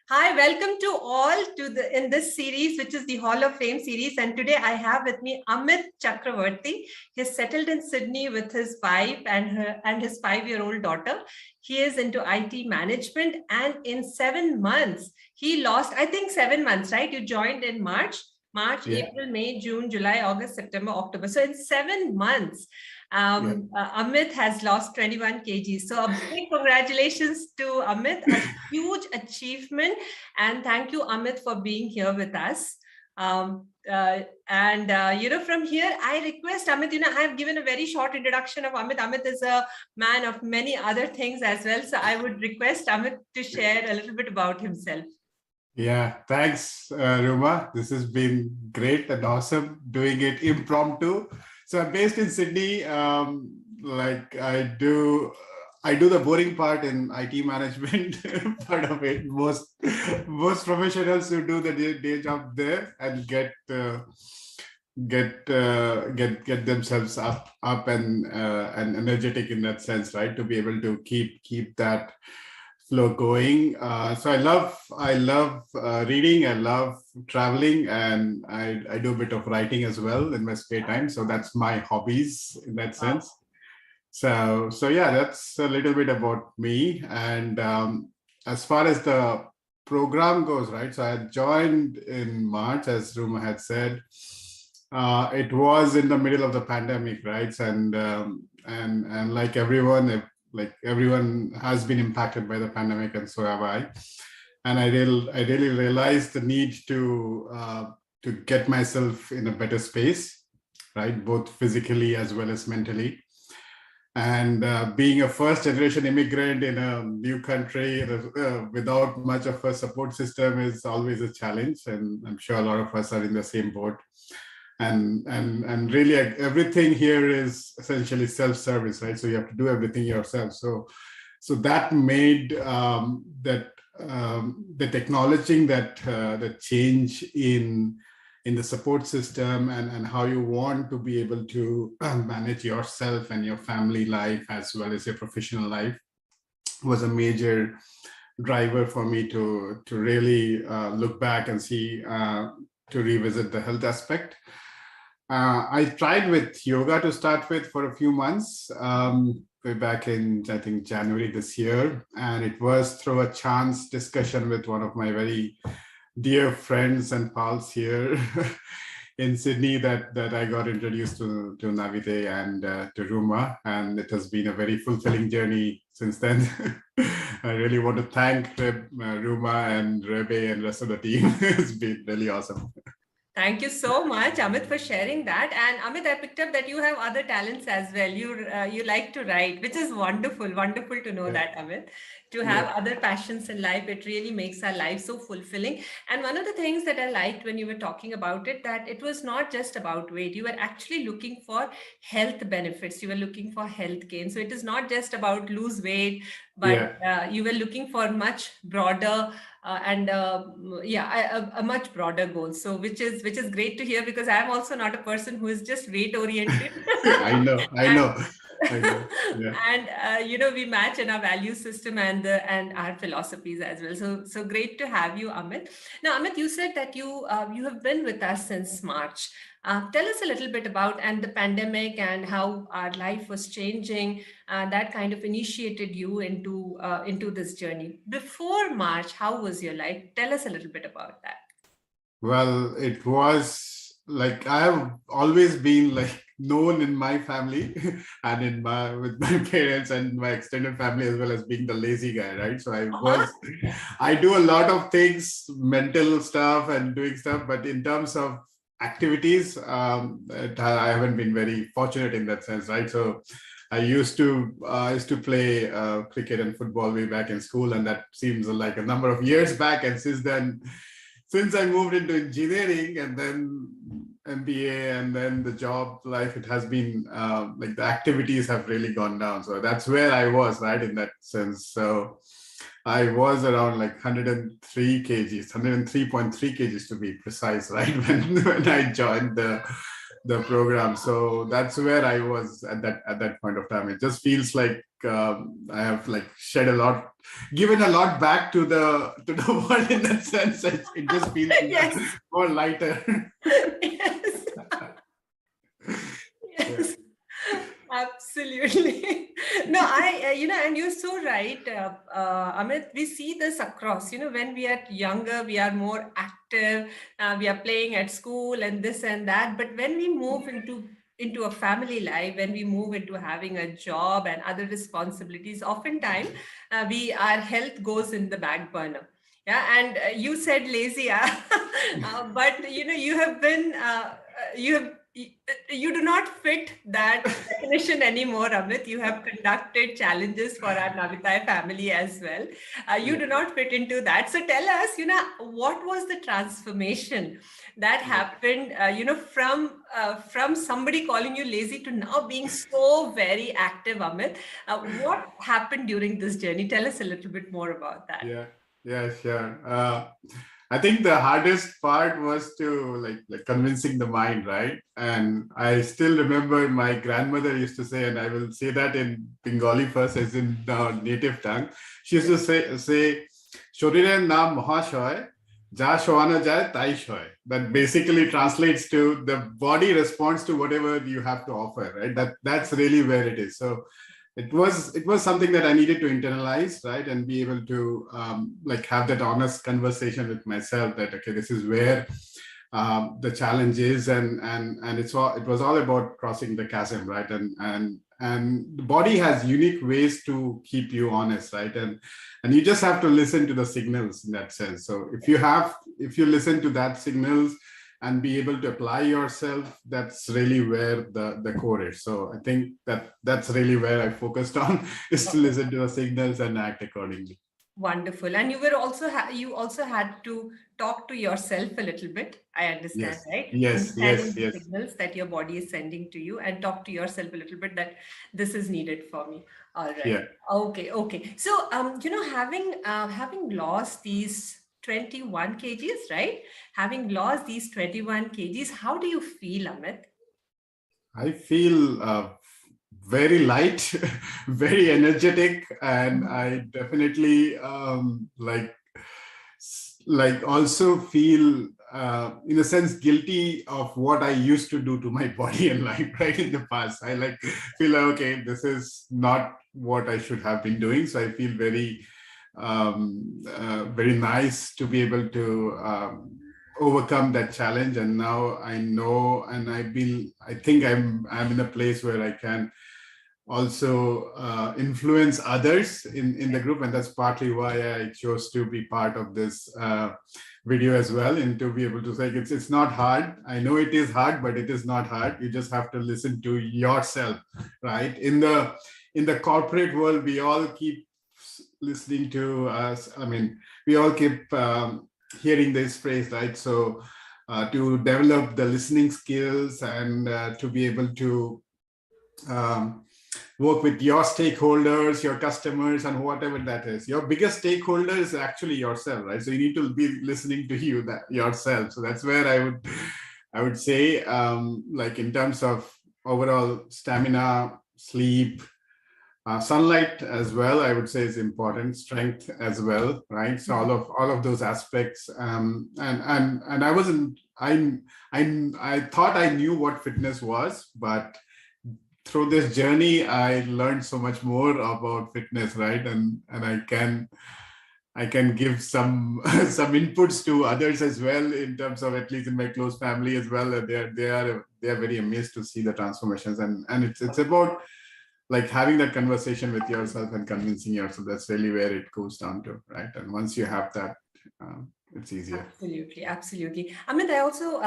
Hi, welcome to all to the in this series, which is the Hall of Fame series. And today I have with me Amit Chakravarti. He's settled in Sydney with his wife and his 5-year-old daughter. He is into IT management, and in 7 months, he lost, I think 7 months, right? You joined in March, Yeah, April, May, June, July, August, September, October. So in 7 months, yeah. Amit has lost 21 kgs. So a big congratulations to Amit, a huge achievement. And thank you, Amit, for being here with us. From here, I request Amit, I have given a very short introduction of Amit. Amit is a man of many other things as well. So I would request Amit to share a little bit about himself. Yeah, thanks, Ruma. This has been great and awesome doing it impromptu. So I'm based in Sydney. Like I do the boring part in IT management part of it. Most professionals who do the day job there and get themselves up and energetic in that sense, right? To be able to keep that flow going. So I love reading. I love traveling, and I do a bit of writing as well in my spare time. So that's my hobbies in that Wow. sense. So yeah, that's a little bit about me. And as far as the program goes, right? So I joined in March, as Ruma had said. It was in the middle of the pandemic, right? And like everyone has been impacted by the pandemic, and so have I. And I really realized the need to get myself in a better space, right? Both physically as well as mentally. And being a first generation immigrant in a new country without much of a support system is always a challenge. And I'm sure a lot of us are in the same boat. And really, everything here is essentially self-service, right? So you have to do everything yourself. So that made that acknowledging that the change in the support system and how you want to be able to manage yourself and your family life as well as your professional life was a major driver for me to really look back and see to revisit the health aspect. I tried with yoga to start with for a few months, way back in, I think, January this year. And it was through a chance discussion with one of my very dear friends and pals here in Sydney that I got introduced to Navite and to Ruma. And it has been a very fulfilling journey since then. I really want to thank Ruma and Rebe and rest of the team. It's been really awesome. Thank you so much, Amit, for sharing that. And Amit, I picked up that you have other talents as well. You like to write, which is wonderful. Wonderful to know Yeah, that, Amit. To have yeah, other passions in life, it really makes our life so fulfilling. And one of the things that I liked when you were talking about it, that it was not just about weight. You were actually looking for health benefits. You were looking for health gain. So it is not just about lose weight, but yeah. you were looking for much broader and yeah, a much broader goal. So which is great to hear, because I'm also not a person who is just weight oriented. I know, I and know, I know. Yeah. and we match in our value system and our philosophies as well. So great to have you, Amit. Now, Amit, you said that you have been with us since March. Tell us a little bit about and the pandemic and how our life was changing. That kind of initiated you into this journey. Before March, how was your life? Tell us a little bit about that. Well, it was like I have always been like known in my family and in my with my parents and my extended family as well as being the lazy guy, right? So Uh-huh. I do a lot of things, mental stuff and doing stuff, but in terms of activities, I haven't been very fortunate in that sense, right? So I used to play cricket and football way back in school, and that seems like a number of years back. And since I moved into engineering and then MBA and then the job life, it has been like the activities have really gone down. So that's where I was, right, in that sense. So I was around like 103 kgs, 103.3 kgs to be precise, right, when I joined the program. So that's where I was at that point of time. It just feels like I have like shed a lot, given a lot back to the world in that sense. It just feels Yes. more lighter. Yes. Yeah. Yes. Absolutely. No, and you're so right, Amit. We see this across, when we are younger, we are more active, we are playing at school and this and that. But when we move into a family life, when we move into having a job and other responsibilities, oftentimes our health goes in the back burner. Yeah, and you said lazy, but you have been you have you do not fit that definition anymore, Amit. You have conducted challenges for our Navitai family as well. You Yeah. do not fit into that. So tell us, what was the transformation that Yeah. happened, from somebody calling you lazy to now being so very active, Amit. What happened during this journey? Tell us a little bit more about that. Yeah, yeah, sure. I think the hardest part was to like convincing the mind, right? And I still remember my grandmother used to say, and I will say that in Bengali first, as in the native tongue. She used to say, "Shoriren নাম মহাশয়, যা শোয়ানো যায় তাই শোয়." That basically translates to the body responds to whatever you have to offer, right? That's really where it is. So it was something that I needed to internalize, right, and be able to like have that honest conversation with myself that okay, this is where the challenge is, and it was all about crossing the chasm, right, and the body has unique ways to keep you honest, right, and you just have to listen to the signals in that sense. So if you listen to that signals and be able to apply yourself, that's really where the core is. So I think that's really where I focused on is to listen to the signals and act accordingly. Wonderful. And you also had to talk to yourself a little bit. I understand, Yes, right? yes, Understanding yes, the yes. signals that your body is sending to you and talk to yourself a little bit that this is needed for me. All right. Yeah. Okay, okay. So having lost these 21 kgs, right? Having lost these 21 kgs, how do you feel, Amit? I feel very light, very energetic, and I definitely also feel in a sense guilty of what I used to do to my body and life right in the past. I like feel like, okay, this is not what I should have been doing. So I feel very nice to be able to overcome that challenge. And now I know, and I think I'm in a place where I can also influence others in the group, and that's partly why I chose to be part of this video as well, and to be able to say it's not hard. I know it is hard, but it is not hard. You just have to listen to yourself, right? In the corporate world, we all keep listening to us. I mean, we all keep hearing this phrase, right? So to develop the listening skills and to be able to um, work with your stakeholders, your customers, and whatever that is. Your biggest stakeholder is actually yourself, right? So you need to be listening to yourself. So that's where I would say, like in terms of overall stamina, sleep, sunlight as well, I would say is important. Strength as well, right? So all of those aspects. And I wasn't. I thought I knew what fitness was, but through this journey, I learned so much more about fitness, right? And I can give some some inputs to others as well, in terms of at least in my close family as well. They are very amazed to see the transformations, and it's about like having that conversation with yourself and convincing yourself. That's really where it goes down to, right? And once you have that, it's easier. Absolutely, absolutely. Amit, I also,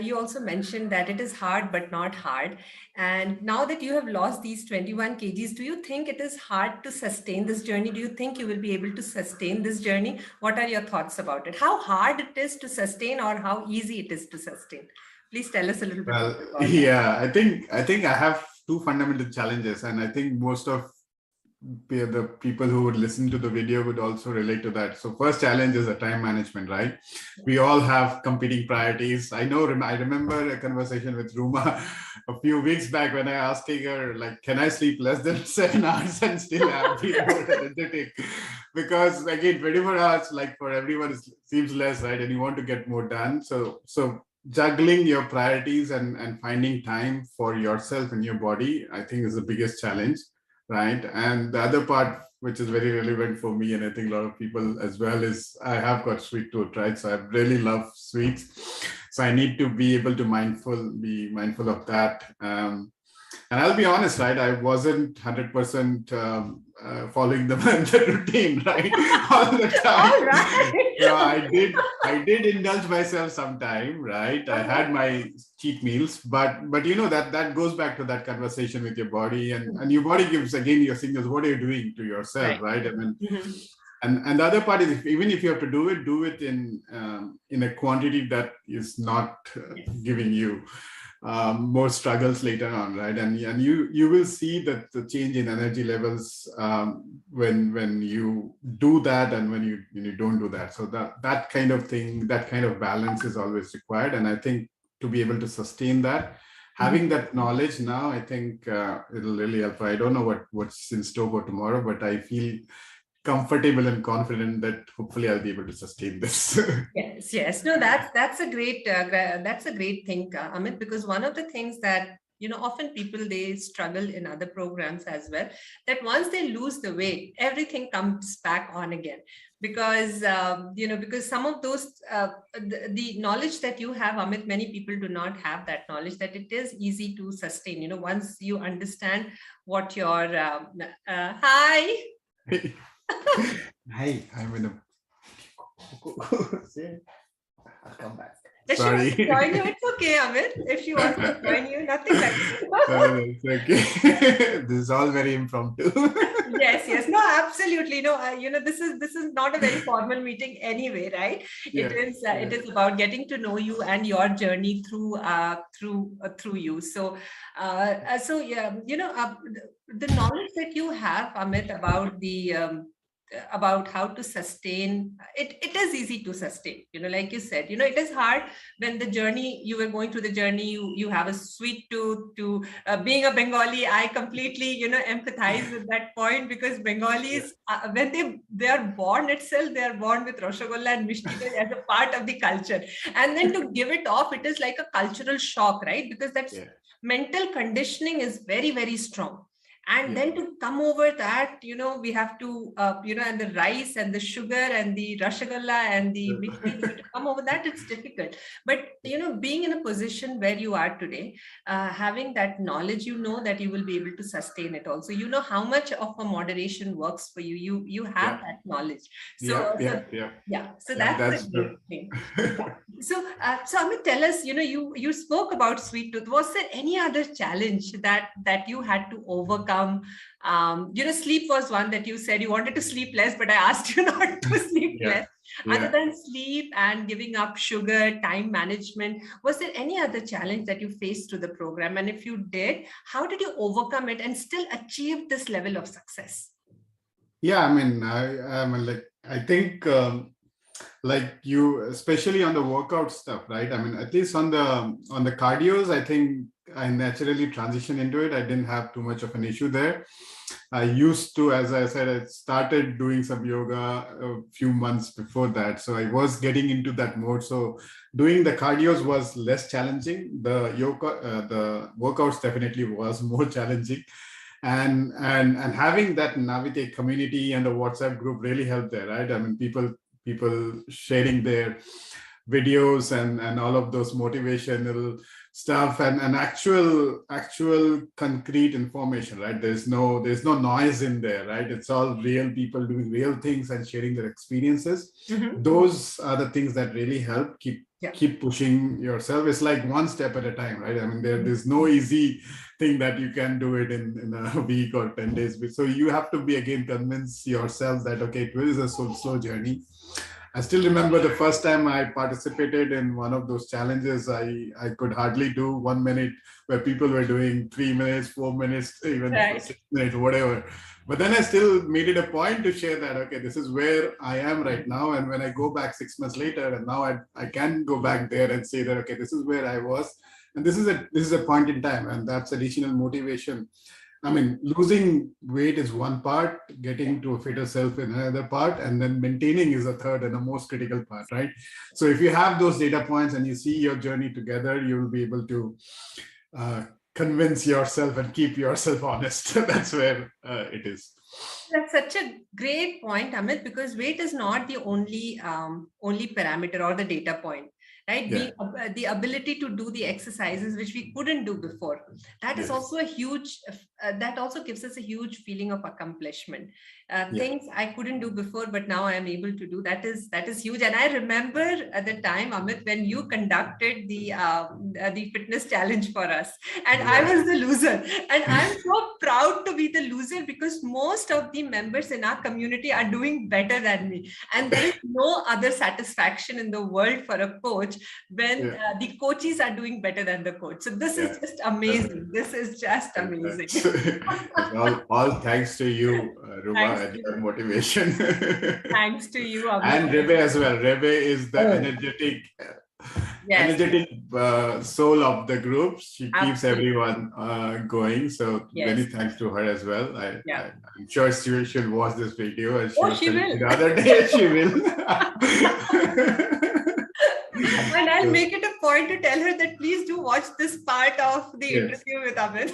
you also mentioned that it is hard but not hard. And now that you have lost these 21 kgs, do you think it is hard to sustain this journey? Do you think you will be able to sustain this journey? What are your thoughts about it? How hard it is to sustain or how easy it is to sustain? Please tell us a little bit Well, more about that. yeah, I think I have two fundamental challenges, and I think most of the people who would listen to the video would also relate to that. So first challenge is the time management, right? We all have competing priorities. I remember a conversation with Ruma a few weeks back when I asking her, like, can I sleep less than 7 hours and still be more energetic? Because again, 24 hours, like for everyone, seems less, right? And you want to get more done. So juggling your priorities and finding time for yourself and your body, I think is the biggest challenge, right? And the other part, which is very relevant for me, and I think a lot of people as well, is I have got sweet tooth, right? So I really love sweets. So I need to be able to be mindful of that. And I'll be honest, right? I wasn't 100% following the routine, right, all the time. All right. So I did indulge myself sometime, right? I had my cheat meals, but you know that goes back to that conversation with your body, and your body gives again your signals. What are you doing to yourself, Right. right? I mean, Mhm. and the other part is even if you have to do it in a quantity that is not Yes. giving you more struggles later on, right? And you will see that the change in energy levels when you do that and when you don't do that. So that kind of thing, that kind of balance is always required. And I think to be able to sustain that, Mhm. having that knowledge now, I think it'll really help. I don't know what's in store for tomorrow, but I feel comfortable and confident that hopefully I'll be able to sustain this. Yes, yes. No, that's a great that's a great thing, Amit, because one of the things that often people they struggle in other programs as well, that once they lose the weight, everything comes back on again. Because because some of those the knowledge that you have, Amit, many people do not have that knowledge that it is easy to sustain. Once you understand what your hi. Hi, I'm in a. I'll come back. If she wants Sorry. to join you, it's okay, Amit. If she wants to join you, nothing like It's okay. This is all very impromptu. Yes, yes. No, absolutely. No, this is not a very formal meeting anyway, right? It Yeah, is it yeah, is about getting to know you and your journey through you. So yeah, the knowledge that you have, Amit, about how to sustain it. It is easy to sustain. Like you said, it is hard when the journey you were going through the journey. You have a sweet tooth to being a Bengali. I completely empathize with that point, because yeah, Bengalis, when they are born itself, they are born with Rasgulla and Mishti Doi as a part of the culture, and then to give it off, it is like a cultural shock, right? Because that's yeah, mental conditioning is very, very strong. And yeah, then to come over that, we have to and the rice and the sugar and the rasgulla and the mishti doi, to come over that, it's difficult. But being in a position where you are today, having that knowledge, that you will be able to sustain it also. How much of a moderation works for you. You have yeah, that knowledge. So yeah, so yeah, yeah. yeah, so Yeah, that's a that's great true. thing. Yeah. So Amit, tell us, you spoke about sweet tooth. Was there any other challenge that you had to overcome? Sleep was one that you said you wanted to sleep less, but I asked you not to sleep Yeah, less. Other yeah. than sleep and giving up sugar, time management, was there any other challenge that you faced through the program? And if you did, how did you overcome it and still achieve this level of success? Yeah, I mean, I mean, like, I think, like you, especially on the workout stuff, right? I mean, at least on the cardios, I think I naturally transitioned into it. I didn't have too much of an issue there. I used to, as I said, I started doing some yoga a few months before that. So I was getting into that mode. So doing the cardios was less challenging. The workouts definitely was more challenging. And having that Navite community and the WhatsApp group really helped there, right? I mean, people sharing their videos and all of those motivational stuff and actual concrete information, right? There's no noise in there, right? It's all real people doing real things and sharing their experiences. Mhm. Those are the things that really help Yeah. keep pushing yourself. It's like one step at a time, right? I mean, there's no easy thing that you can do it in a week or 10 days. So you have to be again convince yourself that okay, it is a slow journey. I still remember the first time I participated in one of those challenges. I could hardly do 1 minute where people were doing 3 minutes, 4 minutes, even Right. 6 minutes, whatever. But then I still made it a point to share that, okay, this is where I am right now. And when I go back 6 months later, and now I can go back there and say that, okay, this is where I was. And this is a point in time, and that's additional motivation. I mean, losing weight is one part, getting to a fitter self in another part, and then maintaining is a third and the most critical part, right? So if you have those data points and you see your journey together, you will be able to uh, convince yourself and keep yourself honest. That's where it is. That's such a great point, Amit, because weight is not the only parameter or the data point, right? Yeah. The ability to do the exercises which we couldn't do before. That is Yes. also a huge. That also gives us a huge feeling of accomplishment. Yeah. Things I couldn't do before, but now I am able to do. That is huge. And I remember at the time, Amit, when you conducted the fitness challenge for us, and I Yeah. was the loser, and I'm so proud to be the loser because most of the members in our community are doing better than me, and there is no other satisfaction in the world for a coach when Yeah. the coaches are doing better than the coach. So this Yeah. is just amazing. This is just amazing. It's all thanks to you, Ruma, Thanks and to your motivation. thanks to you, Amit. And Rebe as well. Rebe is the Oh, yes, energetic soul of the group. She keeps absolutely. everyone going. So many Yes, thanks to her as well. yeah. I'm sure she'll watch this video, and she Oh, was she telling me will. the other day she will. And I'll So, make it a point to tell her that please do watch this part of the yes. interview with Amit.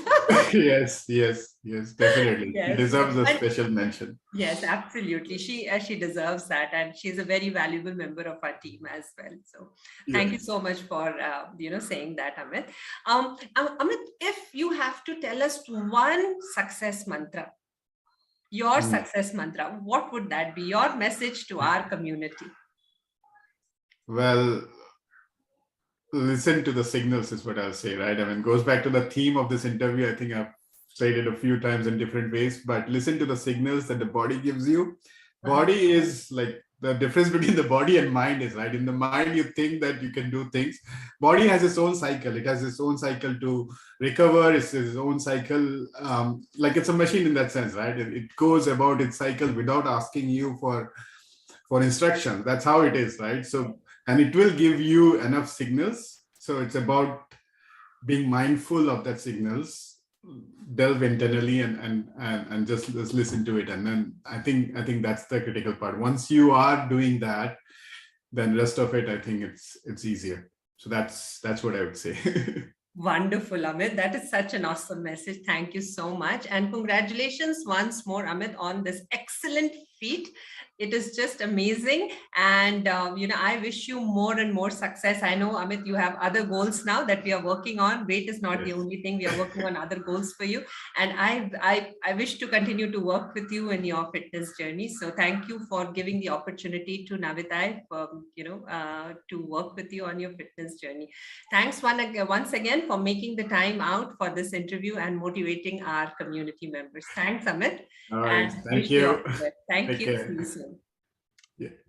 Yes, definitely. She Yes, yes. deserves a And special mention. yes, absolutely. She deserves that, and she's a very valuable member of our team as well. So, thank you Yes. so much for saying that, Amit. Amit, if you have to tell us one success mantra, your Mm. success mantra, what would that be? Your message to our community? Well, listen to the signals is what I'll say, right? I mean, goes back to the theme of this interview. I think I've said it a few times in different ways, but listen to the signals that the body gives you. Uh-huh. Body is like the difference between the body and mind is, right? In the mind, you think that you can do things. Body has its own cycle. It has its own cycle to recover. It's its own cycle. Like it's a machine in that sense, right? It goes about its cycle without asking you for instructions. That's how it is, right? So, and it will give you enough signals. So it's about being mindful of that signals, delve internally, and just listen to it. And then I think that's the critical part. Once you are doing that, then rest of it, I think it's easier. So that's what I would say. Wonderful, Amit. That is such an awesome message. Thank you so much. And congratulations once more, Amit, on this excellent feat. It is just amazing. And, I wish you more and more success. I know, Amit, you have other goals now that we are working on. Weight is not the Yes. only thing. We are working on other goals for you. And I wish to continue to work with you in your fitness journey. So thank you for giving the opportunity to Navitai, to work with you on your fitness journey. Thanks once again for making the time out for this interview and motivating our community members. Thanks, Amit. All right. And Thank wish you all you. the best. Thank Take you. See you care. soon. Yeah.